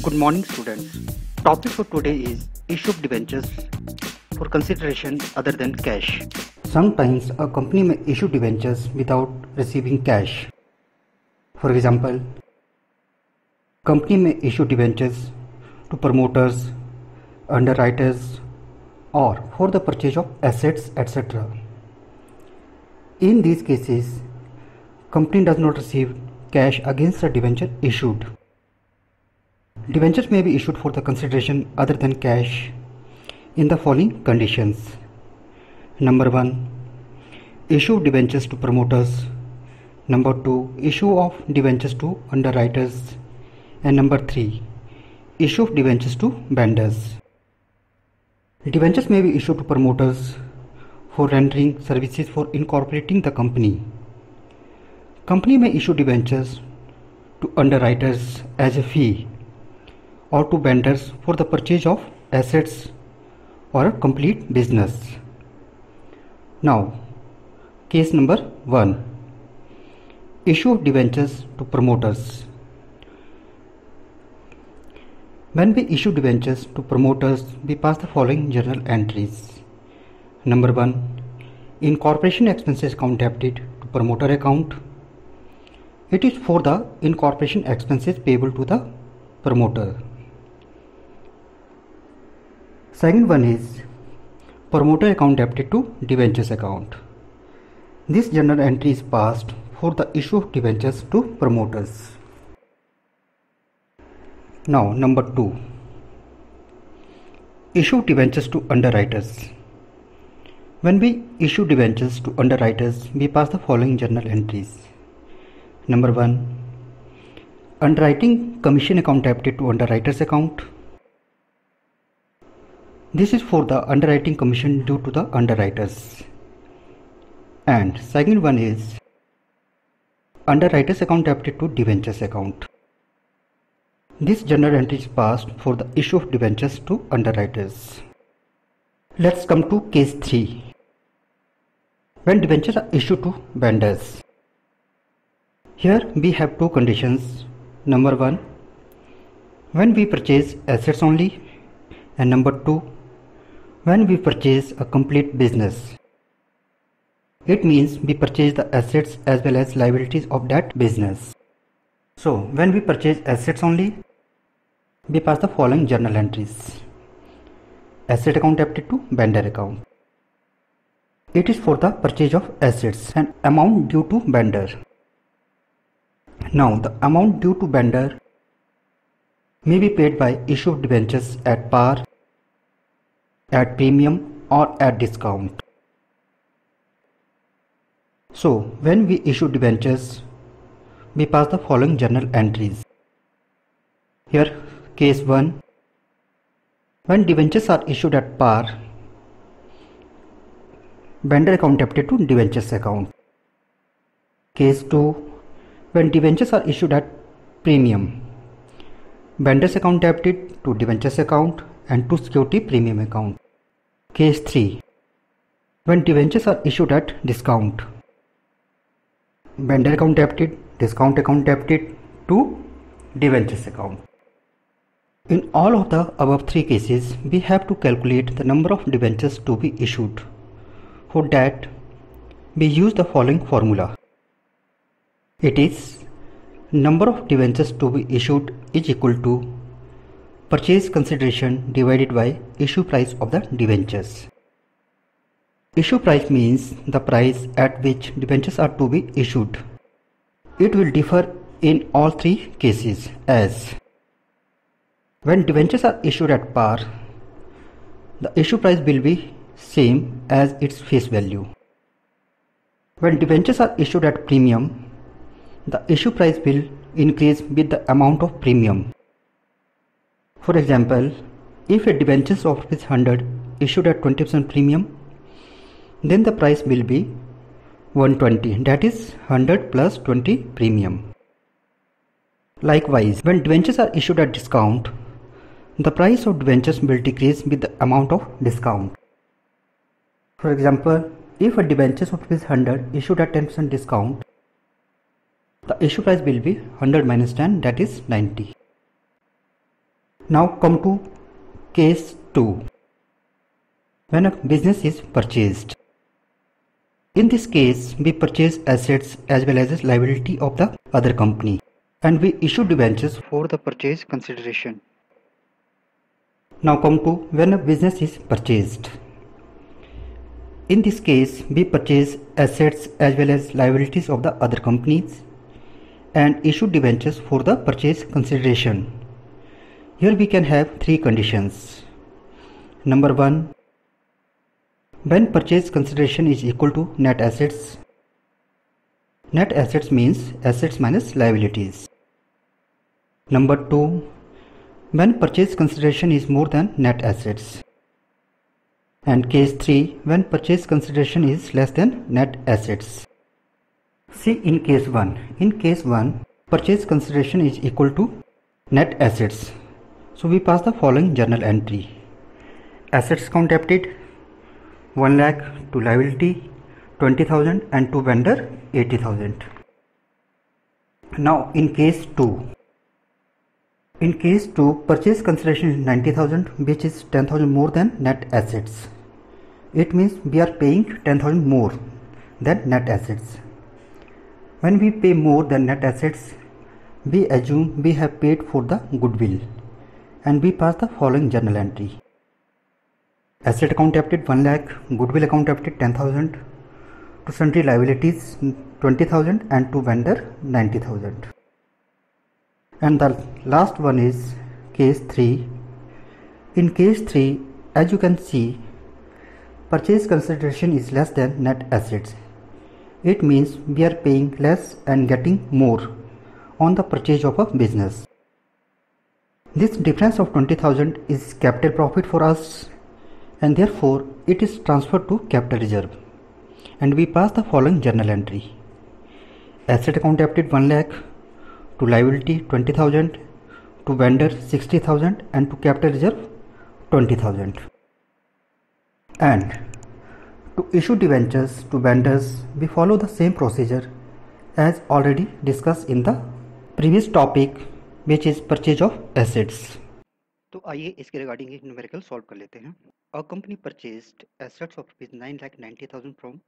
Good morning, students. Topic for today is issue of debentures for consideration other than cash. Sometimes a company may issue debentures without receiving cash. For example, company may issue debentures to promoters, underwriters, or for the purchase of assets, etc. In these cases, company does not receive cash against the debenture issued. Debentures may be issued for the consideration other than cash in the following conditions. Number 1. Issue of debentures to promoters. Number 2. Issue of debentures to underwriters. And number 3. Issue of debentures to vendors. Debentures may be issued to promoters for rendering services for incorporating the company. Company may issue debentures to underwriters as a fee or to vendors for the purchase of assets or a complete business. Now, case number 1. Issue of debentures to promoters. When we issue debentures to promoters, we pass the following journal entries. Number 1. Incorporation expenses account debited to promoter account. It is for the incorporation expenses payable to the promoter. Second one is promoter account debited to debentures account. This journal entry is passed for the issue of debentures to promoters. Now, number 2. Issue debentures to underwriters. When we issue debentures to underwriters, we pass the following journal entries. Number 1. Underwriting commission account debited to underwriters account. This is for the underwriting commission due to the underwriters. And second one is underwriters account debited to debentures account. This journal entry is passed for the issue of debentures to underwriters. Let's come to case 3. When debentures are issued to vendors. Here we have two conditions. Number 1. When we purchase assets only. And number 2. When we purchase a complete business. It means we purchase the assets as well as liabilities of that business. So when we purchase assets only, we pass the following journal entries. Asset account debited to vendor account. It is for the purchase of assets and amount due to vendor. Now the amount due to vendor may be paid by issue of debentures at par, at premium or at discount. So when we issue debentures, we pass the following journal entries. Here case 1. When debentures are issued at par, vendor account debited to debentures account. Case 2. When debentures are issued at premium, vendors account debited to debentures account and to security premium account. Case 3. When debentures are issued at discount, vendor account debited, discount account debited to debentures account. In all of the above three cases, we have to calculate the number of debentures to be issued. For that, we use the following formula. It is number of debentures to be issued is equal to purchase consideration divided by issue price of the debentures. Issue price means the price at which debentures are to be issued. It will differ in all three cases as when debentures are issued at par, the issue price will be same as its face value. When debentures are issued at premium, the issue price will increase with the amount of premium. For example, if a debentures of ₹100 issued at 20% premium, then the price will be 120, that is 100 plus 20 premium. Likewise, when debentures are issued at discount, the price of debentures will decrease with the amount of discount. For example, if a debentures of ₹100 issued at 10% discount, the issue price will be 100 minus 10, that is 90. Now come to case 2. When a business is purchased. In this case, we purchase assets as well as liability of the other company, and we issue debentures for the purchase consideration. Now come to when a business is purchased. In this case, we purchase assets as well as liabilities of the other companies and issue debentures for the purchase consideration. Here we can have three conditions. Number 1, when purchase consideration is equal to net assets. Net assets means assets minus liabilities. Number 2, when purchase consideration is more than net assets. And case 3, when purchase consideration is less than net assets. See in case 1. In case 1, purchase consideration is equal to net assets. So we pass the following journal entry. Assets account debited 1 lakh to liability 20,000 and to vendor 80,000. Now in case 2. In case 2, purchase consideration is 90,000, which is 10,000 more than net assets. It means we are paying 10,000 more than net assets. When we pay more than net assets, we assume we have paid for the goodwill and we pass the following journal entry. Asset account debited 1 lakh, goodwill account debited 10,000, to sundry liabilities 20,000 and to vendor 90,000. And the last one is case 3. In case 3, as you can see, purchase consideration is less than net assets. It means we are paying less and getting more on the purchase of a business. This difference of 20,000 is capital profit for us, and therefore it is transferred to capital reserve, and we pass the following journal entry. Asset account debited 1 lakh, to liability 20,000, to vendor 60,000 and to capital reserve 20,000. And to issue debentures to vendors, we follow the same procedure as already discussed in the previous topic, which is purchase of assets. तो आइए इसके regarding एक numerical solve कर लेते हैं. A company purchased assets of ₹9,90,000 from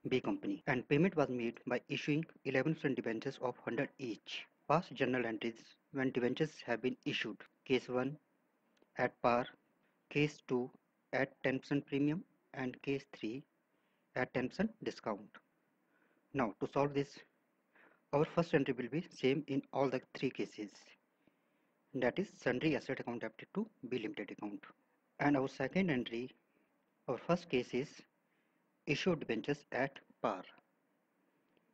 B company and payment was made by issuing 11% debentures of 100 each. Past journal entries when debentures have been issued. Case 1 at par, case 2 at 10% premium and case 3 at 10% discount. Now to solve this, our first entry will be same in all the three cases, that is sundry asset account debited to B limited account. And our second entry, our first case is issued debentures at par.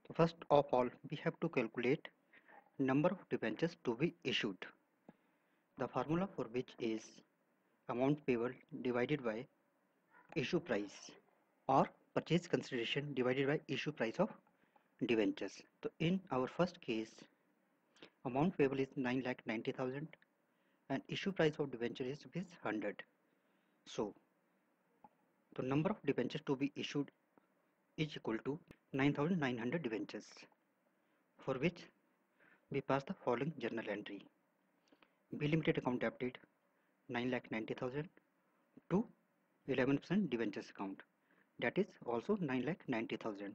So first of all, we have to calculate number of debentures to be issued. The formula for which is amount payable divided by issue price or purchase consideration divided by issue price of debentures. So in our first case, amount payable is 9,90,000 and issue price of debenture is 100. So the number of debentures to be issued is equal to 9,900 debentures, for which we pass the following journal entry. B limited account debited 9,90,000 to 11% debentures account, that is also 9,90,000,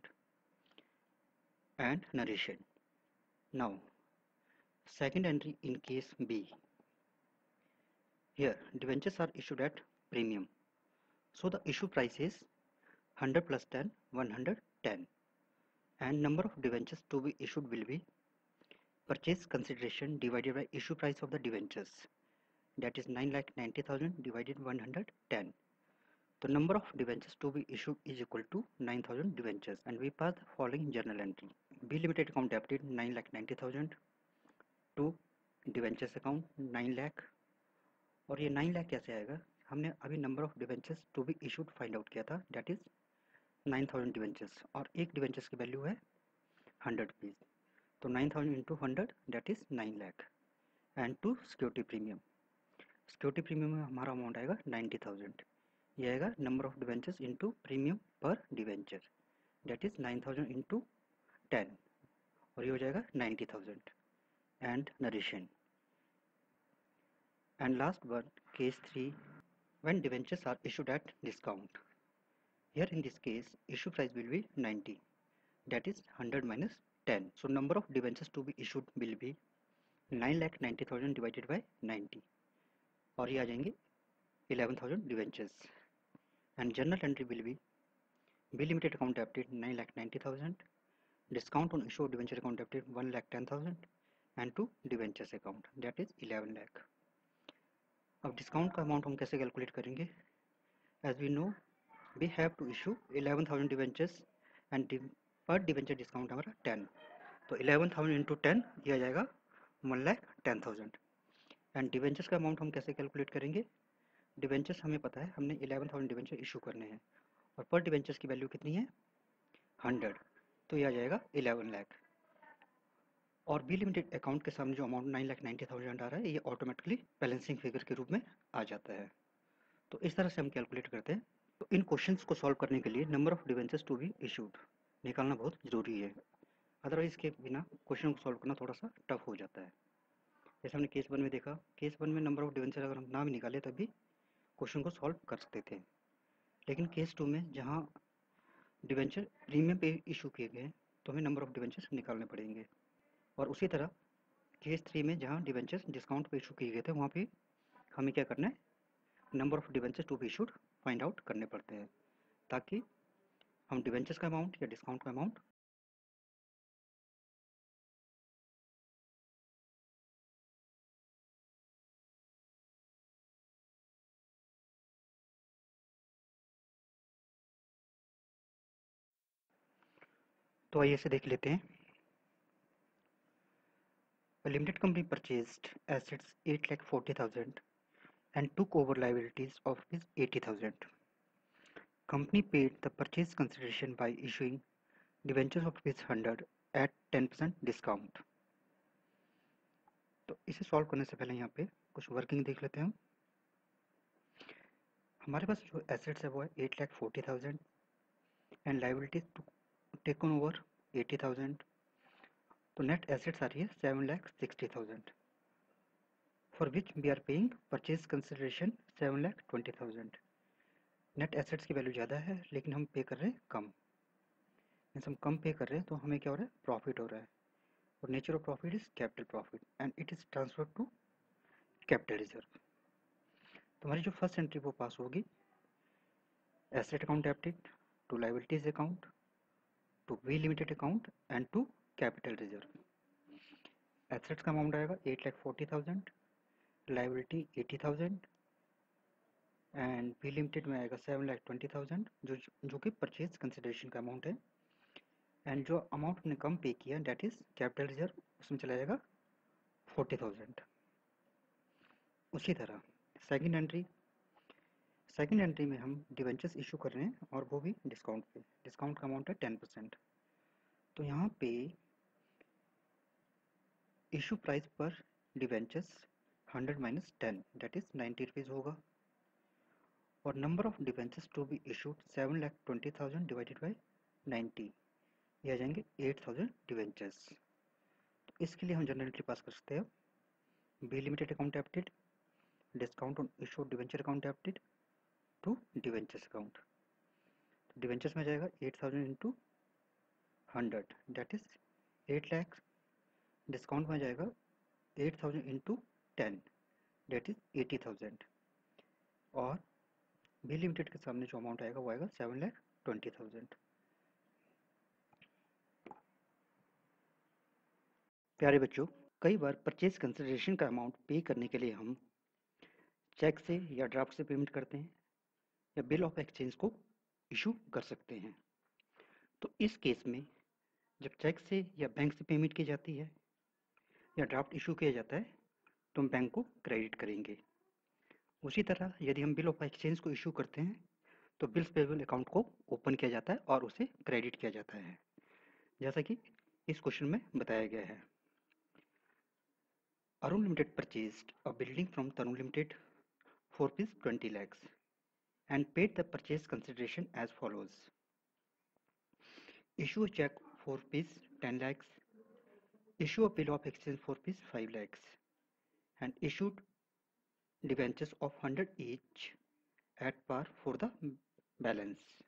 and narration. Now second entry in case B. Here debentures are issued at premium, so the issue price is 100 plus 10, 110, and number of debentures to be issued will be purchase consideration divided by issue price of the debentures, that is 9,90,000 divided 110. The number of debentures to be issued is equal to 9,000 debentures, and we pass the following journal entry. B limited account debited 9,90,000 to debentures account 9 lakh. और ये 9 लाख कैसे आएगा, हमने अभी number of debentures to be issued find out किया था, date is 9,000 debentures, और एक डिवेंचर्स की वैल्यू है 100 रुपीज़. तो 9,000 into 100 that is 9 lakh. And to security premium में हमारा अमाउंट आएगा 90,000. ये आएगा number of debentures into premium per debenture, that is 9,000 into 10, और ये हो जाएगा 90,000. And narration. And last one, case 3, when debentures are issued at discount. Here in this case, issue price will be 90, that is 100 minus 10. So number of debentures to be issued will be 9,90,000 divided by 90, और ये आ जाएंगे 11,000 debentures. And journal entry will be B limited account debited 9,90,000, discount on issue debenture account debited 1,10,000, and to debentures account, that is 11 lakh. अब discount का amount हम कैसे calculate करेंगे? As we know, we have to issue 11,000 debentures and per debenture discount हमारा 10, तो 11,000 into 10 ये आ जाएगा 1,10,000. And debentures का अमाउंट हम कैसे कैलकुलेट करेंगे? डिवेंचर्स हमें पता है, हमने 11,000 डिवेंचर इशू करने हैं और पर डिवेंचर्स की वैल्यू कितनी है? 100, तो ये आ जाएगा 11 लाख. और बी लिमिटेड अकाउंट के सामने जो अमाउंट 9,90,000 आ रहा है, ये ऑटोमेटिकली बैलेंसिंग फिगर के रूप में आ जाता है. तो इस तरह से हम कैलकुलेट करते हैं. तो इन क्वेश्चंस को सॉल्व करने के लिए number of debentures to be issued निकालना बहुत ज़रूरी है, अदरवाइज के बिना क्वेश्चन को सॉल्व करना थोड़ा सा टफ हो जाता है. जैसे हमने केस 1 में देखा, केस 1 में नंबर ऑफ डिवेंचर अगर हम ना भी निकाले तब भी क्वेश्चन को सॉल्व कर सकते थे. लेकिन केस 2 में जहाँ डिवेंचर प्रीमियम पे इशू किए गए तो हमें नंबर ऑफ डिवेंचर्स निकालने पड़ेंगे. और उसी तरह केस 3 में जहाँ डिवेंचर्स डिस्काउंट पे इशू किए गए थे वहाँ पे हमें क्या करना है? Number of debentures to be issued find out करने पड़ते हैं, ताकि हम डिवेंचर्स का अमाउंट या डिस्काउंट का अमाउंट तो आइए इसे देख लेते हैं. A limited company purchased assets 8,40,000 and took over liabilities of rupees 80,000. Company paid the purchase consideration by issuing debentures of rupees 100 at 10% discount. तो इसे सॉल्व करने से पहले यहाँ पे कुछ वर्किंग देख लेते हैं हम. हमारे पास जो एसेट्स है वो है 8,40,000 एंड लाइबिलिटीज टेकन ओवर 80,000, तो नेट एसेट्स आ रही है 7,60,000, for which we are paying purchase consideration 7,20,000. Net assets की वैल्यू ज़्यादा है लेकिन हम पे कर रहे हैं कम, मीन्स हम कम पे कर रहे हैं तो हमें क्या हो रहा है? प्रॉफिट हो रहा है. और nature of profit is capital profit and it is transfer to capital reserve. तो हमारी जो फर्स्ट एंट्री वो पास होगी asset account debited to liabilities account to V limited account and to capital reserve. Assets का amount आएगा 8,40,000, liability 80,000 and we limited में आएगा 7,20,000 जो कि परचेज कंसिडरेशन का अमाउंट है. एंड जो अमाउंट हमने कम पे किया डेट इज कैपिटल रिजर्व, उसमें चला जाएगा 40,000. उसी तरह सेकंड एंट्री में हम डिवेंचर्स इशू कर रहे हैं और वो भी डिस्काउंट पे. डिस्काउंट का अमाउंट है 10%. तो यहाँ पे issue price per debentures 100 minus 10 that is 90 rupees होगा. और number of debentures to be issued 7,20,000 divided by 90, ये आ जाएंगे 8,000 डिवेंचर्स. तो इसके लिए हम जनरल एंट्री पास कर सकते हैं. B limited account debited discount on issued debenture account debited to debentures account. Debentures में जाएगा 8,000 into 100 that is 8 lakh. Discount में जाएगा 8,000 इंटू 10 डेट इज 80,000. और बी लिमिटेड के सामने जो अमाउंट आएगा वो आएगा 7,20,000. प्यारे बच्चों, कई बार परचेज कंसिडरेशन का अमाउंट पे करने के लिए हम चेक से या ड्राफ्ट से पेमेंट करते हैं या बिल ऑफ एक्सचेंज को इशू कर सकते हैं. तो इस केस में जब चेक से या बैंक से पेमेंट की जाती है या ड्राफ्ट इशू किया जाता है तो हम बैंक को क्रेडिट करेंगे. उसी तरह यदि हम बिल ऑफ एक्सचेंज को इशू करते हैं तो बिल्स पेबल अकाउंट को ओपन किया जाता है और उसे क्रेडिट किया जाता है, जैसा कि इस क्वेश्चन में बताया गया है. Arun Limited purchased a building from Tarun Limited for ₹20 lakhs and paid the purchase consideration as follows. Issue a check for ₹10 lakhs, issue a bill of exchange for ₹5 lakhs, and issued debentures of 100 each at par for the balance.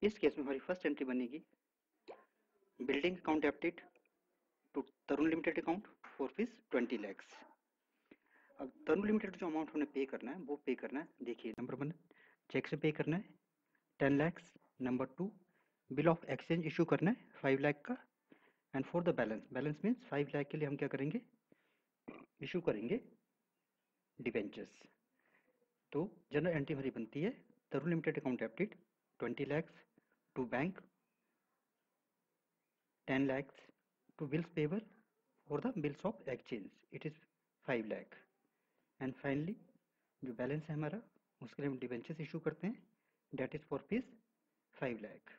इस case में हमारी first entry बनेगी building account debited to Tarun limited account for fees 20 lakhs. अब तरुण limited जो amount हमने पे करना है वो पे करना है, देखिए नंबर 1 चेक से पे करना है 10 lakhs. Number 2 bill of exchange issue करना है 5 लाख का. And for the balance means 5 lakh के लिए हम क्या करेंगे, इशू करेंगे डिवेंचर्स. तो जनरल एंट्री हमारी बनती है Tarun limited account debited 20 lakhs to bank, 10 lakhs to bills payable for the bills of exchange, it is 5 lakh. And finally जो बैलेंस है हमारा उसके लिए हम डिवेंचर्स इशू करते हैं, that is for fees 5 lakh.